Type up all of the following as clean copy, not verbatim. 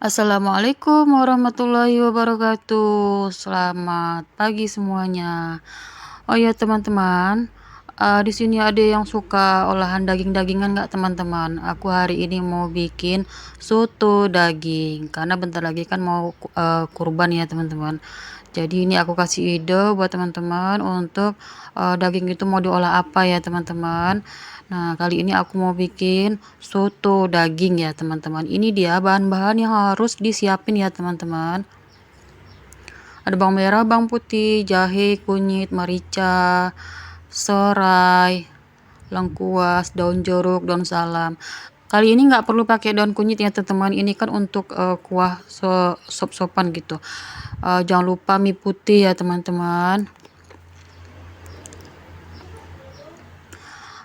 Assalamualaikum warahmatullahi wabarakatuh. Selamat pagi semuanya. Oh ya teman-teman, di sini ada yang suka olahan daging-dagingan nggak teman-teman? Aku hari ini mau bikin soto daging karena bentar lagi kan mau kurban ya teman-teman. Jadi ini aku kasih ide buat teman-teman untuk daging itu mau diolah apa ya teman-teman. Nah, kali ini aku mau bikin soto daging ya teman-teman. Ini dia bahan-bahan yang harus disiapin ya teman-teman. Ada bawang merah, bawang putih, jahe, kunyit, merica, serai, lengkuas, daun jeruk, daun salam. Kali ini nggak perlu pakai daun kunyit ya teman-teman. Ini kan untuk kuah sop-sopan gitu. Jangan lupa mie putih ya teman-teman.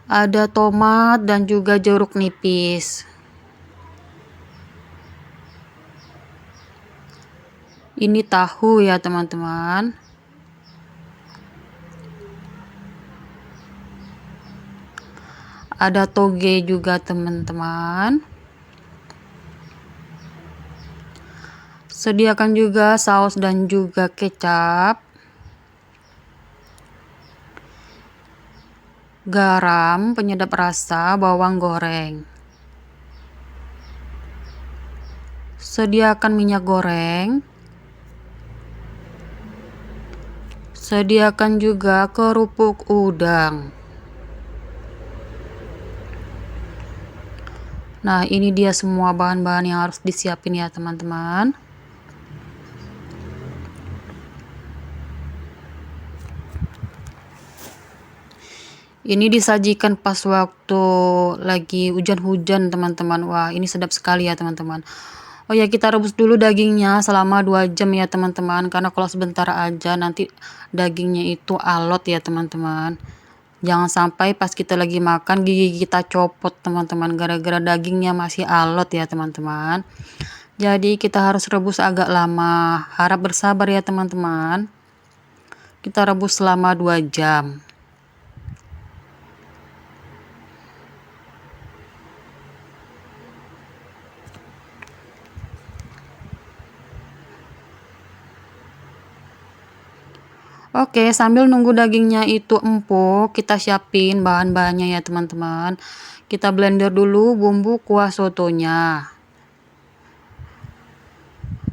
Ada tomat dan juga jeruk nipis. Ini tahu ya teman-teman. Ada toge juga teman-teman. Sediakan juga saus dan juga kecap. Garam, penyedap rasa, bawang goreng. Sediakan minyak goreng. Sediakan juga kerupuk udang. Nah, ini dia semua bahan-bahan yang harus disiapin ya teman-teman. Ini disajikan pas waktu lagi hujan-hujan teman-teman. Wah, ini sedap sekali ya teman-teman. Oh ya, kita rebus dulu dagingnya selama 2 jam ya teman-teman. Karena kalau sebentar aja nanti dagingnya itu alot ya teman-teman. Jangan sampai pas kita lagi makan gigi kita copot teman-teman. Gara-gara dagingnya masih alot ya teman-teman. Jadi kita harus rebus agak lama. Harap bersabar ya teman-teman. Kita rebus selama 2 jam. Oke, sambil nunggu dagingnya itu empuk, kita siapin bahan-bahannya ya teman-teman. Kita blender dulu bumbu kuah sotonya.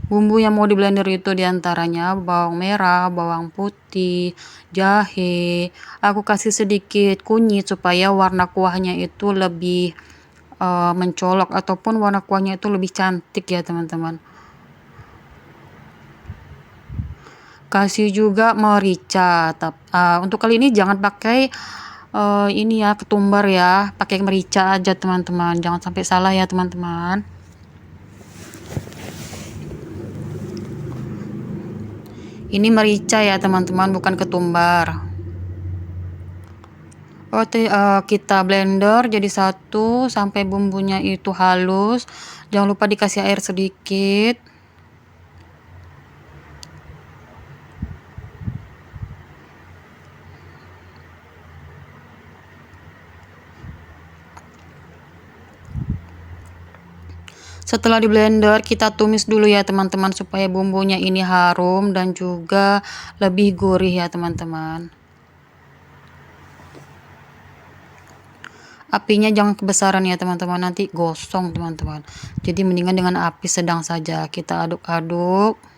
Bumbu yang mau di blender itu diantaranya bawang merah, bawang putih, jahe. Aku kasih sedikit kunyit supaya warna kuahnya itu lebih mencolok ataupun warna kuahnya itu lebih cantik ya teman-teman. Kasih juga merica. Untuk kali ini jangan pakai ini ya ketumbar ya, pakai merica aja teman-teman, jangan sampai salah ya teman-teman. Ini merica ya teman-teman, bukan ketumbar. Oke, kita blender jadi satu sampai bumbunya itu halus. Jangan lupa dikasih air sedikit. Setelah di blender, kita tumis dulu ya teman-teman supaya bumbunya ini harum dan juga lebih gurih ya teman-teman. Apinya jangan kebesaran ya teman-teman, nanti gosong teman-teman. Jadi mendingan dengan api sedang saja. Kita aduk-aduk.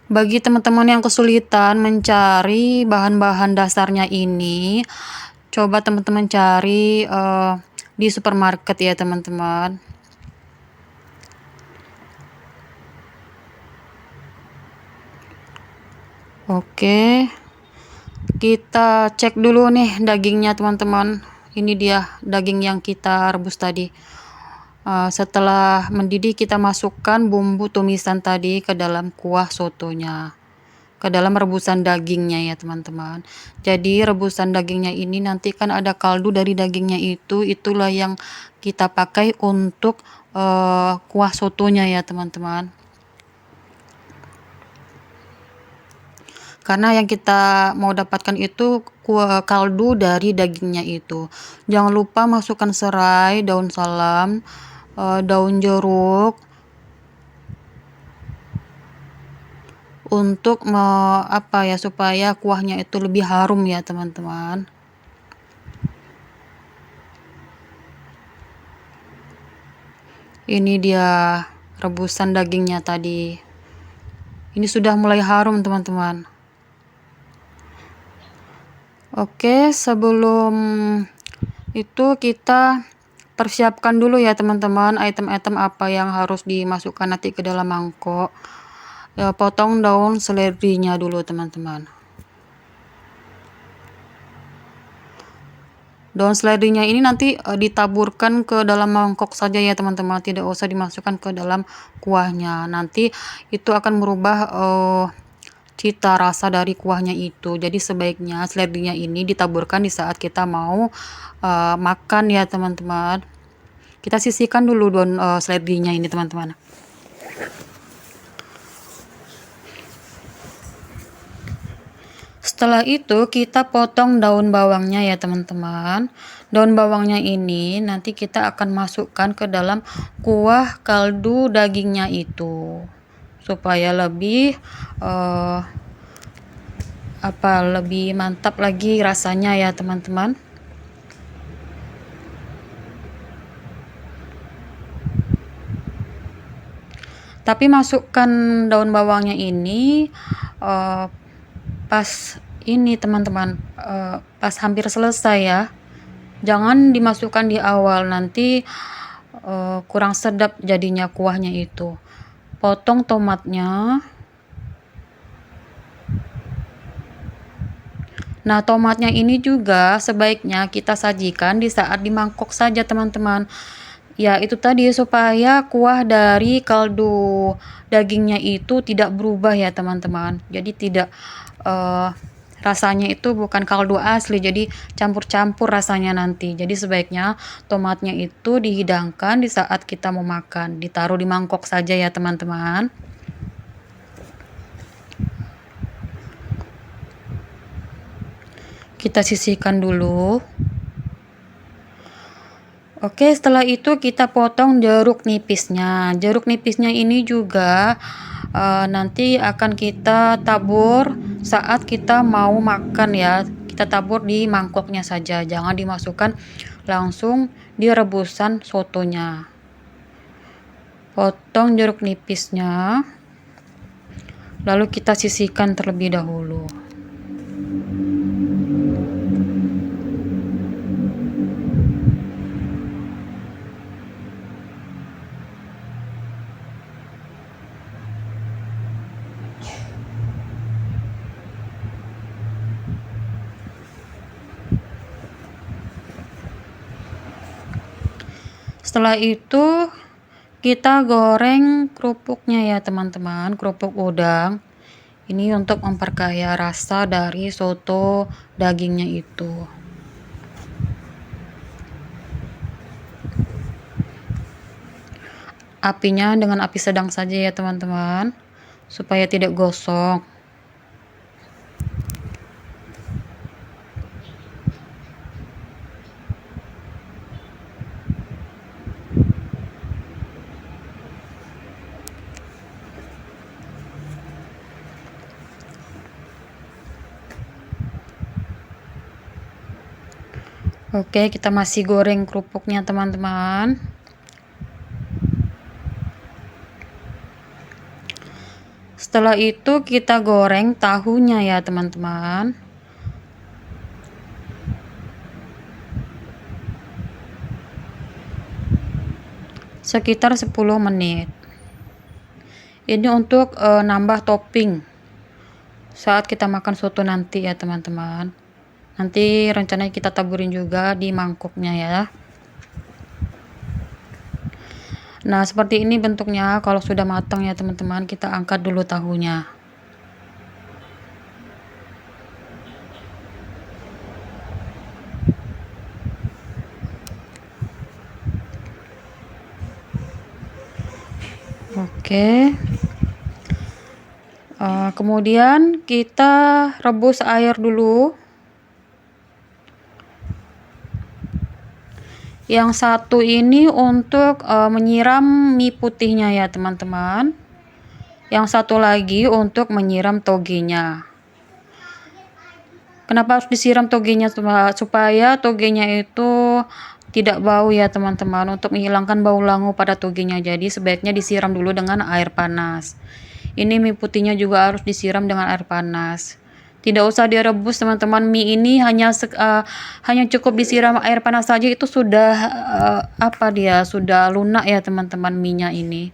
Bagi teman-teman yang kesulitan mencari bahan-bahan dasarnya ini, coba teman-teman cari di supermarket ya teman-teman. Oke, kita cek dulu nih dagingnya teman-teman. Ini dia daging yang kita rebus tadi. Setelah mendidih kita masukkan bumbu tumisan tadi ke dalam kuah sotonya, ke dalam rebusan dagingnya ya teman-teman. Jadi rebusan dagingnya ini nanti kan ada kaldu dari dagingnya itu, itulah yang kita pakai untuk kuah sotonya ya teman-teman. Karena yang kita mau dapatkan itu kaldu dari dagingnya itu. Jangan lupa masukkan serai, daun salam, daun jeruk untuk supaya kuahnya itu lebih harum ya teman-teman. Ini dia rebusan dagingnya tadi. Ini sudah mulai harum teman-teman. Oke, sebelum itu kita persiapkan dulu ya teman-teman item-item apa yang harus dimasukkan nanti ke dalam mangkok. Potong daun seledrinya dulu teman-teman. Daun seledrinya ini nanti ditaburkan ke dalam mangkok saja ya teman-teman, tidak usah dimasukkan ke dalam kuahnya. Nanti itu akan merubah cita rasa dari kuahnya itu. Jadi sebaiknya seledrinya ini ditaburkan di saat kita mau makan ya teman-teman. Kita sisihkan dulu daun seledrinya ini teman-teman. Setelah itu kita potong daun bawangnya ya teman-teman. Daun bawangnya ini nanti kita akan masukkan ke dalam kuah kaldu dagingnya itu, supaya lebih lebih mantap lagi rasanya ya teman-teman. Tapi masukkan daun bawangnya ini pas ini teman-teman, pas hampir selesai ya. Jangan dimasukkan di awal, nanti kurang sedap jadinya kuahnya itu. Potong tomatnya. Nah, tomatnya ini juga sebaiknya kita sajikan di saat di mangkok saja teman-teman. Ya, itu tadi supaya kuah dari kaldu dagingnya itu tidak berubah ya teman-teman. Jadi tidak rasanya itu bukan kaldu asli, jadi campur-campur rasanya nanti. Jadi sebaiknya tomatnya itu dihidangkan di saat kita mau makan, ditaruh di mangkok saja ya teman-teman. Kita sisihkan dulu. Oke, setelah itu kita potong jeruk nipisnya. Jeruk nipisnya ini juga nanti akan kita tabur saat kita mau makan ya. Kita tabur di mangkoknya saja, jangan dimasukkan langsung di rebusan sotonya. Potong jeruk nipisnya, lalu kita sisihkan terlebih dahulu. Setelah itu kita goreng kerupuknya ya teman-teman, kerupuk udang. Ini untuk memperkaya rasa dari soto dagingnya itu. Apinya dengan api sedang saja ya teman-teman, supaya tidak gosong. Oke, kita masih goreng kerupuknya teman-teman. Setelah itu kita goreng tahunya ya teman-teman. Sekitar 10 menit. Ini untuk nambah topping saat kita makan soto nanti ya teman-teman. Nanti rencananya kita taburin juga di mangkoknya ya. Nah, seperti ini bentuknya. Kalau sudah matang ya teman-teman, kita angkat dulu tahunya. Oke. Kemudian kita rebus air dulu. Yang satu ini untuk menyiram mie putihnya ya teman-teman. Yang satu lagi untuk menyiram togenya. Kenapa harus disiram togenya? Supaya togenya itu tidak bau ya teman-teman. Untuk menghilangkan bau langu pada togenya. Jadi sebaiknya disiram dulu dengan air panas. Ini mie putihnya juga harus disiram dengan air panas. Tidak usah direbus teman-teman. Mie ini hanya cukup disiram air panas saja itu sudah sudah lunak ya teman-teman mie-nya ini.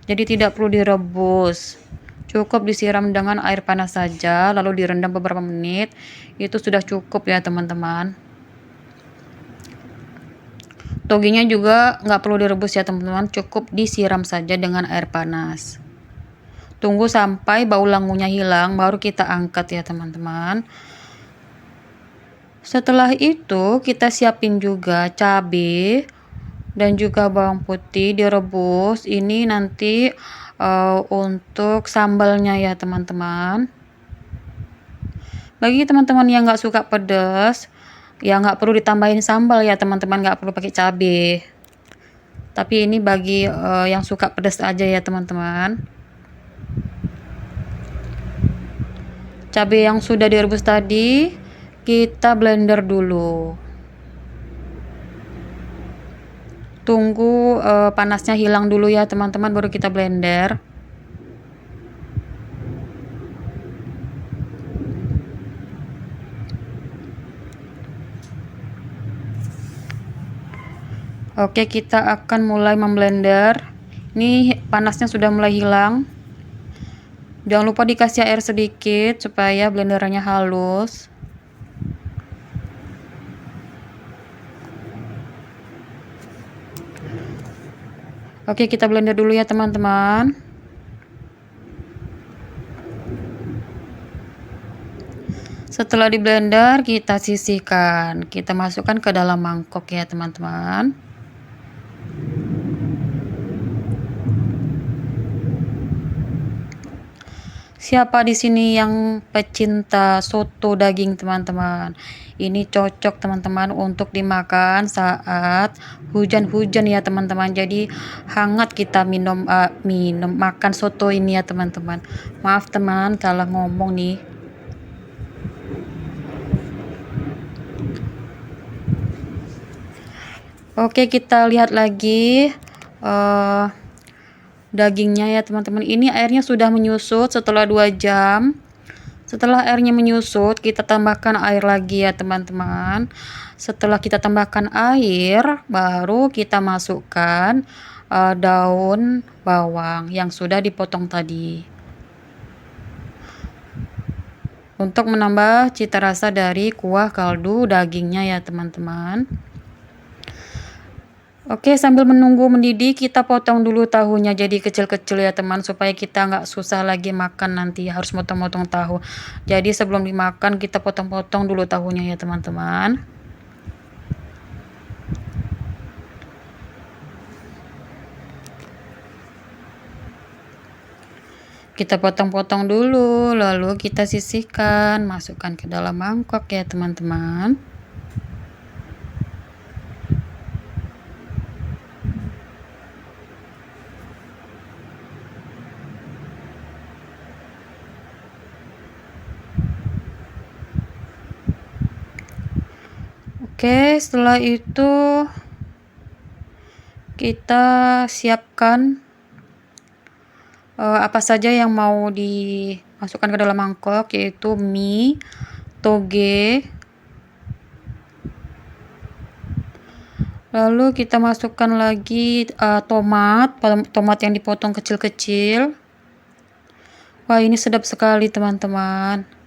Jadi tidak perlu direbus. Cukup disiram dengan air panas saja, lalu direndam beberapa menit. Itu sudah cukup ya teman-teman. Togenya juga nggak perlu direbus ya teman-teman, cukup disiram saja dengan air panas. Tunggu sampai bau langunya hilang, baru kita angkat ya teman-teman. Setelah itu kita siapin juga cabai dan juga bawang putih direbus. Ini nanti untuk sambalnya ya teman-teman. Bagi teman-teman yang nggak suka pedas, ya nggak perlu ditambahin sambal ya teman-teman, nggak perlu pakai cabai. Tapi ini bagi yang suka pedas aja ya teman-teman. Cabai yang sudah direbus tadi kita blender dulu. Tunggu panasnya hilang dulu ya teman-teman, baru kita blender. Oke, kita akan mulai memblender. Ini panasnya sudah mulai hilang. Jangan lupa dikasih air sedikit supaya blendernya halus. Oke, kita blender dulu ya teman-teman. Setelah di blender kita sisihkan, kita masukkan ke dalam mangkok ya teman-teman. Siapa di sini yang pecinta soto daging teman-teman? Ini cocok teman-teman untuk dimakan saat hujan-hujan ya teman-teman. Jadi hangat kita minum makan soto ini ya teman-teman. Maaf teman, salah ngomong nih. Oke, kita lihat lagi dagingnya ya teman-teman. Ini airnya sudah menyusut setelah 2 jam. Setelah airnya menyusut, kita tambahkan air lagi ya teman-teman. Setelah kita tambahkan air, baru kita masukkan daun bawang yang sudah dipotong tadi. Untuk menambah cita rasa dari kuah kaldu dagingnya ya teman-teman. Oke, sambil menunggu mendidih kita potong dulu tahunya jadi kecil-kecil ya teman, supaya kita nggak susah lagi makan nanti harus motong-motong tahu. Jadi sebelum dimakan kita potong-potong dulu tahunya ya teman-teman. Kita potong-potong dulu, lalu kita sisihkan, masukkan ke dalam mangkok ya teman-teman. Oke, setelah itu kita siapkan apa saja yang mau dimasukkan ke dalam mangkok, yaitu mie, toge, lalu kita masukkan lagi tomat yang dipotong kecil-kecil. Wah, ini sedap sekali teman-teman.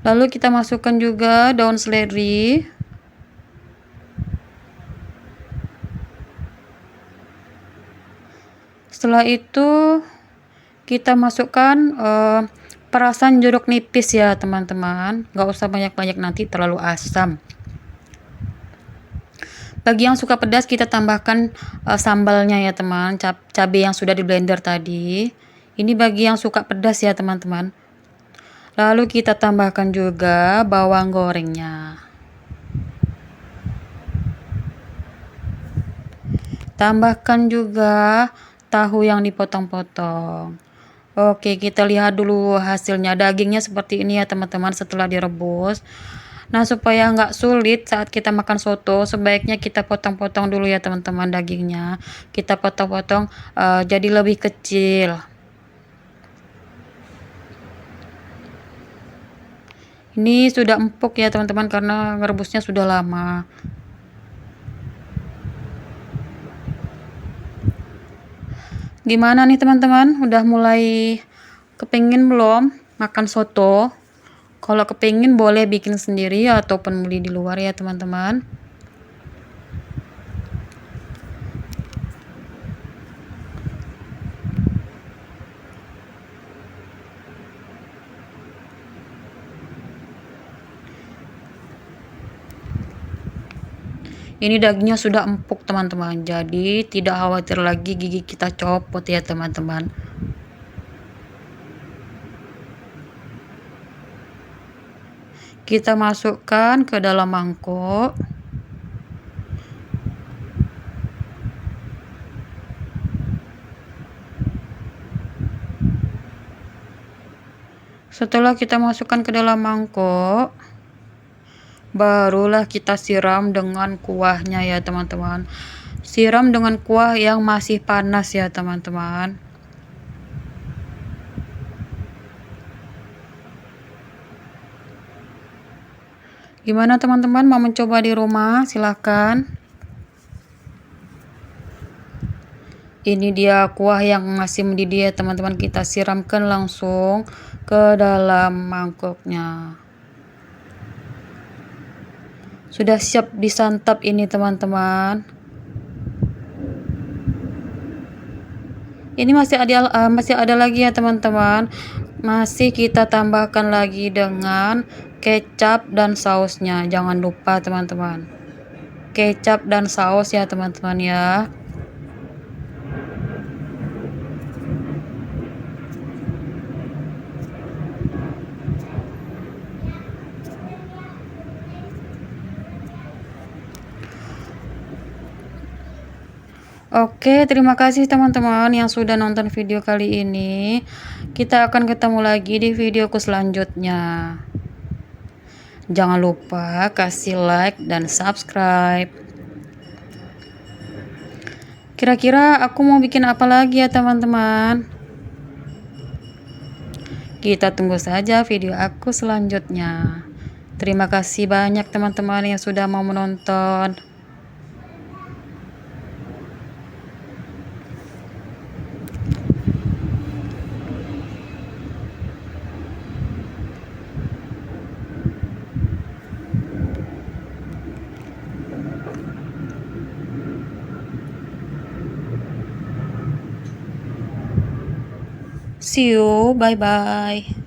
Lalu kita masukkan juga daun seledri. Setelah itu kita masukkan perasan jeruk nipis ya teman-teman. Nggak usah banyak-banyak nanti terlalu asam. Bagi yang suka pedas kita tambahkan sambalnya ya teman, cabai yang sudah di blender tadi. Ini bagi yang suka pedas ya teman-teman. Lalu kita tambahkan juga bawang gorengnya. Tambahkan juga tahu yang dipotong-potong. Oke, kita lihat dulu hasilnya. Dagingnya seperti ini ya teman-teman setelah direbus. Nah, supaya nggak sulit saat kita makan soto, sebaiknya kita potong-potong dulu ya teman-teman dagingnya. Kita potong-potong jadi lebih kecil. Ini sudah empuk ya teman-teman karena merebusnya sudah lama. Gimana nih teman-teman? Udah mulai kepingin belum makan soto? Kalau kepingin boleh bikin sendiri ataupun beli di luar ya teman-teman. Ini dagingnya sudah empuk teman-teman, jadi tidak khawatir lagi gigi kita copot ya teman-teman. Kita masukkan ke dalam mangkok. Setelah kita masukkan ke dalam mangkok, barulah kita siram dengan kuahnya ya teman-teman. Siram dengan kuah yang masih panas ya teman-teman. Gimana teman-teman, mau mencoba di rumah? Silahkan. Ini dia kuah yang masih mendidih ya teman-teman. Kita siramkan langsung ke dalam mangkoknya. Sudah siap disantap ini teman-teman. Ini masih ada lagi ya teman-teman. Masih kita tambahkan lagi dengan kecap dan sausnya. Jangan lupa teman-teman, kecap dan saus ya teman-teman ya. Oke, terima kasih teman-teman yang sudah nonton video kali ini. Kita akan ketemu lagi di videoku selanjutnya. Jangan lupa kasih like dan subscribe. Kira-kira aku mau bikin apa lagi ya teman-teman? Kita tunggu saja video aku selanjutnya. Terima kasih banyak teman-teman yang sudah mau menonton. See you, bye bye.